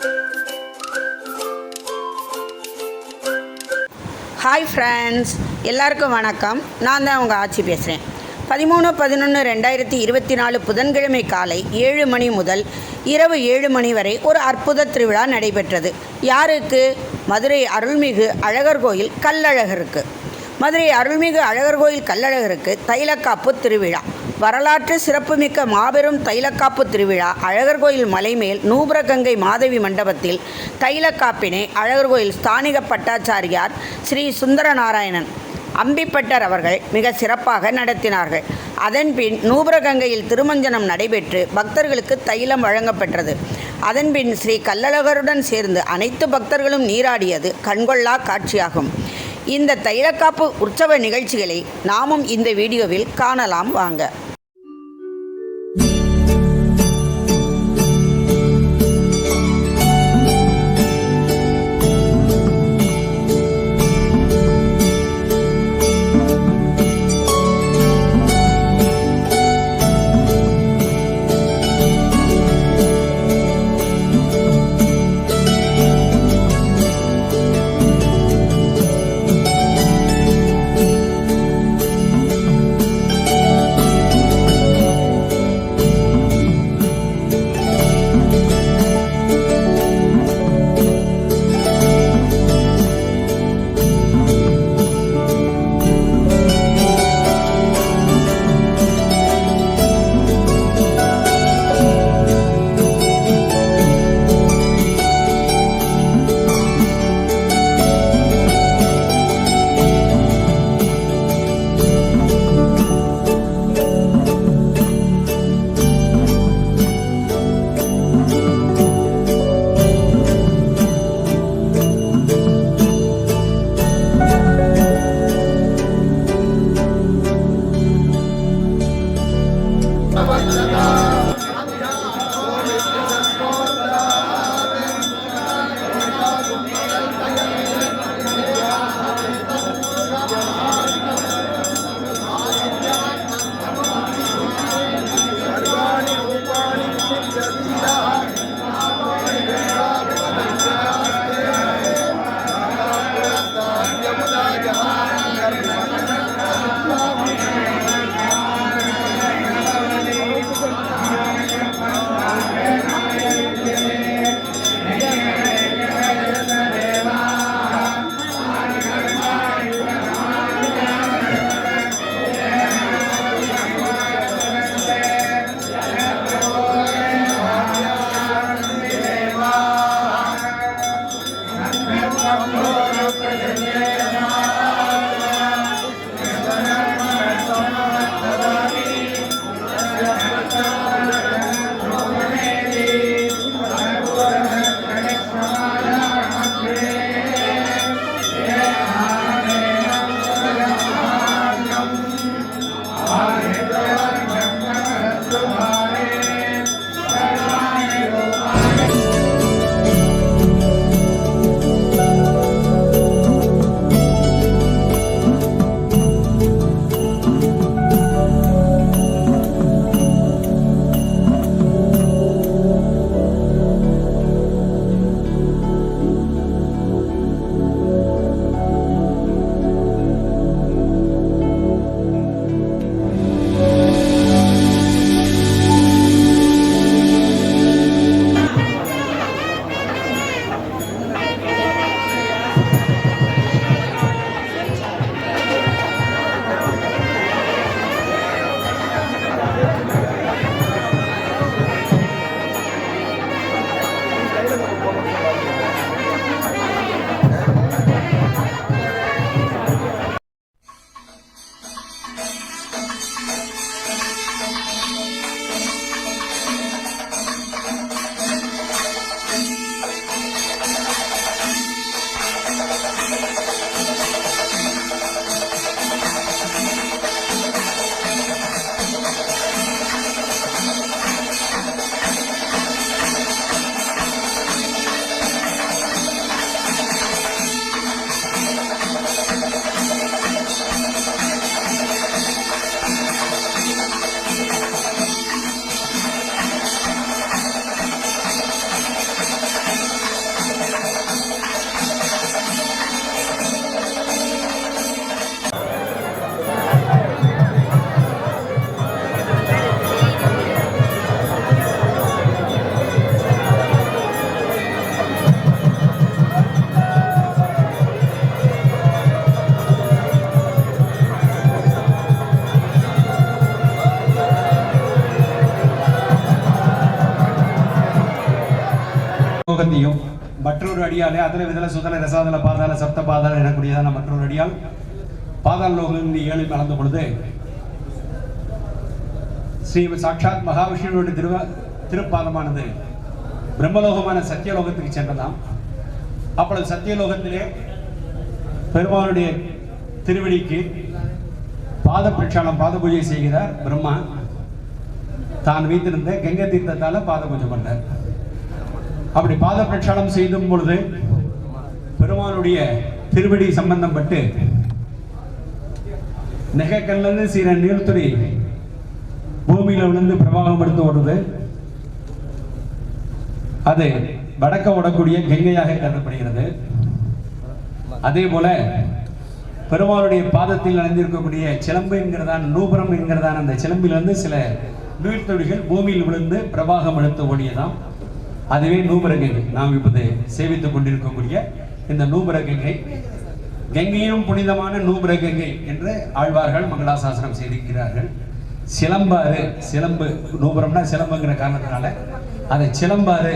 Hi friends, எல்லாருக்கும் வணக்கம். நான் தான் உங்கள் ஆச்சி பேசுகிறேன். 13/11/2024 புதன்கிழமை காலை 7 மணி முதல் இரவு 7 மணி வரை ஒரு அற்புத திருவிழா நடைபெற்றது. யாருக்கு? மதுரை அருள்மிகு அழகர் கோயில் கள்ளழகருக்கு. மதுரை அருள்மிகு அழகர் கோயில் கள்ளழகருக்கு தைலக்காப்பு திருவிழா. வரலாற்று சிறப்புமிக்க மாபெரும் தைலக்காப்பு திருவிழா அழகர் கோயில் மலைமேல் நூபுரகங்கை மாதவி மண்டபத்தில் தைலக்காப்பினை அழகர் கோயில் ஸ்தானிக பட்டாச்சாரியார் ஸ்ரீ சுந்தரநாராயணன் அம்பிப்பட்டர் அவர்கள் மிக சிறப்பாக நடத்தினார்கள். அதன்பின் நூபுரகங்கையில் திருமஞ்சனம் நடைபெற்று பக்தர்களுக்கு தைலம் வழங்கப்பட்டது. அதன்பின் ஸ்ரீ கள்ளழகருடன் சேர்ந்து அனைத்து பக்தர்களும் நீராடியது கண்கொள்ளா காட்சியாகும். இந்த தைலக்காப்பு உற்சவ நிகழ்ச்சிகளை நாமும் இந்த வீடியோவில் காணலாம் வாங்க. லோகத்தையும் மற்றொரு அடியாலே அதில் விதல சுதல ரசாதல பாதாள சப்த பாதாள எனக்கூடியதான மற்றொரு அடியால் பாதாள லோகம் 7 கலந்த பொழுது ஸ்ரீ சாட்சாத் மகாவிஷ்ணுடைய திருப்பாதமானது பிரம்மலோகமான சத்தியலோகத்துக்கு சென்றதாம். அப்பொழுது சத்தியலோகத்திலே பெருமானுடைய திருவடிக்கு பாத பிரட்சாளம் பாத பூஜை செய்கிறார் பிரம்மா. தான் வைத்திருந்த கங்கை தீர்த்தத்தால பாத பூஜை பண்ணார். அப்படி பாத பிரட்சாளம் செய்தும் பொழுது பெருமானுடைய திருவடி சம்பந்தம் பட்டு நெகக்கல்லிருந்து சீர நீர்த்துறை பூமியில விழுந்து பிரவாகம் எடுத்து ஓடுது. அது வடக்க ஓடக்கூடிய கங்கையாக கருதப்படுகிறது. அதே போல பெருமானுடைய பாதத்தில் நடந்திருக்கக்கூடிய சிலம்பு என்கிறதான நூபுரம் என்கிறதான அந்த சிலம்பிலிருந்து சில நீர்த்துளிகள் பூமியில் விழுந்து பிரவாகம் எடுத்து ஓடியதாம். அதுவே நூபுர கங்கை. நாம் இப்போது சேவித்துக் கொண்டிருக்கக்கூடிய இந்த நூபுர கங்கை, கங்கையும் புனிதமான நூபுர கங்கை என்று ஆழ்வார்கள் மங்களாசாசனம் செய்திருக்கிறார்கள். சிலம்பாறு, சிலம்பு, நூபுரம்னா சிலம்புங்கிற காரணத்தினால அதை சிலம்பாறு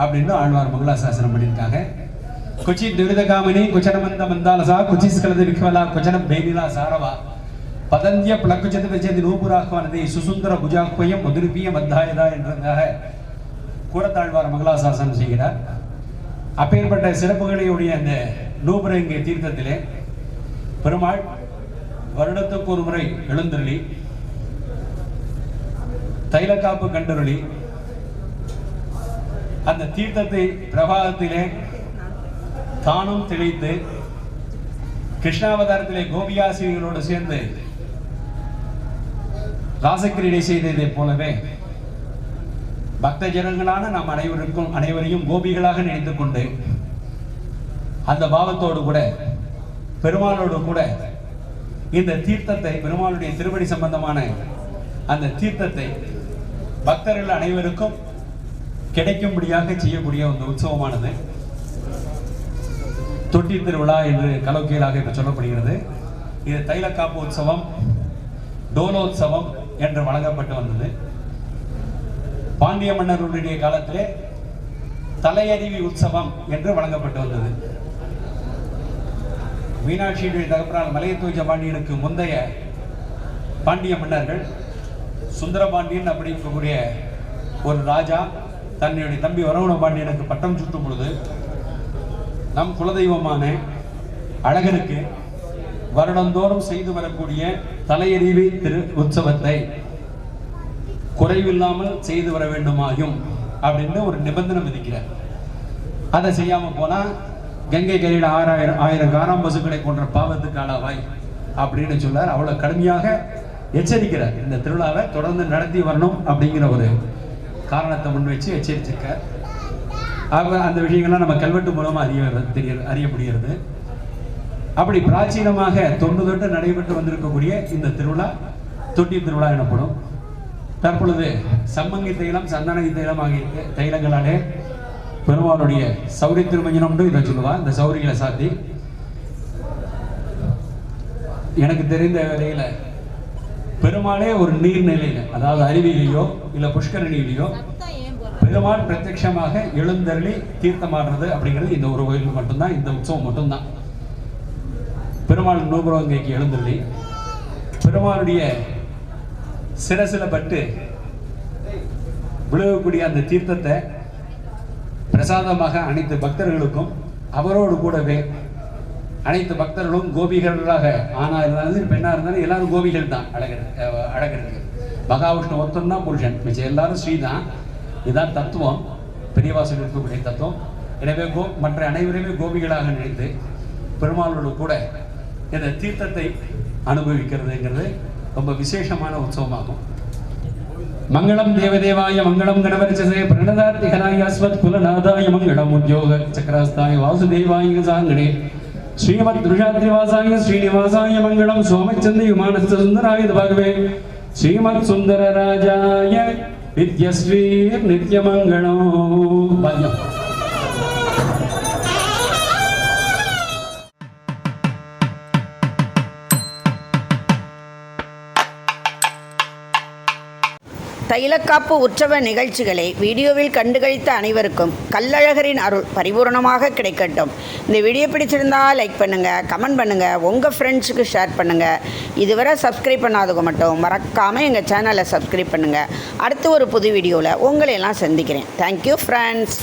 அப்படின்னு ஆழ்வார் மங்களாசாசனம் பண்ணியிருக்காங்க. கொச்சி துரிதகாமினி குச்சனமந்த மந்தாலசா குச்சிஸ்கலது விக்வலா குச்சன பேனிலா சாரவா பதந்திய பிளக்குச்சது வச்சது நூபுராக்குவானதை சுசுந்தர புஜாக்குயம் முதிர்பிய மத்தாயதா என்றதாக கூறத்தாழ்வார் மங்களாசாசனம் செய்கிறார். அப்பேற்பட்ட சிறப்புகளையுடைய அந்த நூபுரங்கை தீர்த்தத்திலே பெருமாள் வருடத்துக்கு ஒரு முறை எழுந்தருளி தைலக்காப்பு கண்டருளி அந்த தீர்த்தத்தை பிரபாகத்திலே தானும் தெளித்து கிருஷ்ணாவதாரத்திலே கோபியாசிரியர்களோடு சேர்ந்து ராசக்கிரீடை செய்ததை போலவே பக்த ஜனங்களான நாம் அனைவரையும் கோபிகளாக நினைத்துக் கொண்டு அந்த பாவத்தோடு கூட பெருமாளோடு கூட இந்த தீர்த்தத்தை, பெருமாளுடைய திருவடி சம்பந்தமான அந்த தீர்த்தத்தை பக்தர்கள் அனைவருக்கும் கிடைக்கும்படியாக செய்யக்கூடிய அந்த உற்சவமானது தொட்டி திருவிழா என்று கலோக்கியலாக இப்ப சொல்லப்படுகிறது. இது தைலக்காப்பு உற்சவம், டோலோத்சவம் என்று வழங்கப்பட்டு வந்தது. பாண்டிய மன்னர்களுடைய காலத்திலே தலையறிவி உற்சவம் என்று வழங்கப்பட்டு வந்தது. மீனாட்சியுடைய தகப்பனார் மலையத்தூஜ பாண்டியனுக்கு முந்தைய பாண்டிய மன்னர்கள் சுந்தரபாண்டியன் அப்படி இருக்கக்கூடிய ஒரு ராஜா தன்னுடைய தம்பி வரவண பாண்டியனுக்கு பட்டம் சுட்டும் பொழுது நம் குலதெய்வமான அழகருக்கு வருடந்தோறும் செய்து வரக்கூடிய தலையறிவி திரு உற்சவத்தை குறைவில்லாமல் செய்து வர வேண்டுமாயும் அப்படின்னு ஒரு நிபந்தனை விதிக்கிறார். அதை செய்யாம போனா கங்கை கரையில் 1000 காராம் பசுக்களை கொன்ற பாவத்துக்கு ஆளாவாய் அப்படின்னு சொன்னார். அவ்வளவு கடுமையாக எச்சரிக்கிறார். இந்த திருவிழாவை தொடர்ந்து நடத்தி வரணும் அப்படிங்கிற ஒரு காரணத்தை முன் வச்சு எச்சரிச்சிருக்கார். அந்த விஷயங்கள்லாம் நம்ம கல்வெட்டு மூலமா அறியப்படுகிறது. அப்படி பிராச்சீனமாக தொன்று நடைபெற்று வந்திருக்கக்கூடிய இந்த திருவிழா தொட்டி திருவிழா எனப்படும். தற்பொழுது சம்மங்கி தைலம், சந்தனகி தைலம் ஆகிய தைலங்களாலே பெருமாளுடைய சௌரி திருமஞ்சனம் இதை சொல்லுவா. இந்த சௌரிகளை சாத்தி எனக்கு தெரிந்த வேலையில பெருமாளே ஒரு நீர்நிலையில, அதாவது அருவியிலேயோ இல்ல புஷ்கரணியிலேயோ பெருமாள் பிரத்யட்சமாக எழுந்தருளி தீர்த்தமாடுறது அப்படிங்கிறது இந்த ஒரு கோயில் மட்டும்தான், இந்த உற்சவம் மட்டும்தான். பெருமாள் நூபுரங்கைக்கு எழுந்தருளி பெருமாளுடைய சிரசில பட்டு விழுகக்கூடிய அந்த தீர்த்தத்தை பிரசாதமாக அனைத்து பக்தர்களுக்கும், அவரோடு கூடவே அனைத்து பக்தர்களும் கோபிகளாக, ஆணா இருந்தாலும் பெண்ணா இருந்தாலும் எல்லாரும் கோபிகள் தான். அழகருக்கு மகாவிஷ்ணு ஒருத்தன் தான் புருஷன், மிச்சம் எல்லாரும் ஸ்ரீ தான். இதுதான் தத்துவம், பெரியவாசல் இருக்கக்கூடிய தத்துவம். எனவே மற்ற அனைவருமே கோபிகளாக நினைத்து பெருமாளோடு கூட இந்த தீர்த்தத்தை அனுபவிக்கிறதுங்கிறது ரொம்ப விசேஷமான உற்சவமாகும். மங்களம் தேவதேவாய மங்களம் கணவரிச்சதே பிரணதார்த்திகராய அஸ்வத் குலநாதாய மங்களம் உத்யோக சக்கராஸ்தாய வாசுதேவாய சாங்கனே ஸ்ரீமத் துஷாத்ரிவாசாய ஸ்ரீனிவாசாய மங்களம் சோமச்சந்தி விமானஸ்த சுந்தராய பாகவே ஸ்ரீமத் சுந்தரராஜாய நித்யஸ்ரீ நித்யமங்களம். பாக்கியம். தைலக்காப்பு உற்சவ நிகழ்ச்சிகளை வீடியோவில் கண்டுகளித்த அனைவருக்கும் கள்ளழகரின் அருள் பரிபூரணமாக கிடைக்கட்டும். இந்த வீடியோ பிடிச்சிருந்தால் லைக் பண்ணுங்கள், கமெண்ட் பண்ணுங்கள், உங்கள் ஃப்ரெண்ட்ஸுக்கு ஷேர் பண்ணுங்கள். இதுவரை சப்ஸ்கிரைப் பண்ணாதவங்க மட்டும் மறக்காமல் எங்கள் சேனலை சப்ஸ்கிரைப் பண்ணுங்கள். அடுத்து ஒரு புது வீடியோவில் உங்களையெல்லாம் சந்திக்கிறேன். Thank you friends.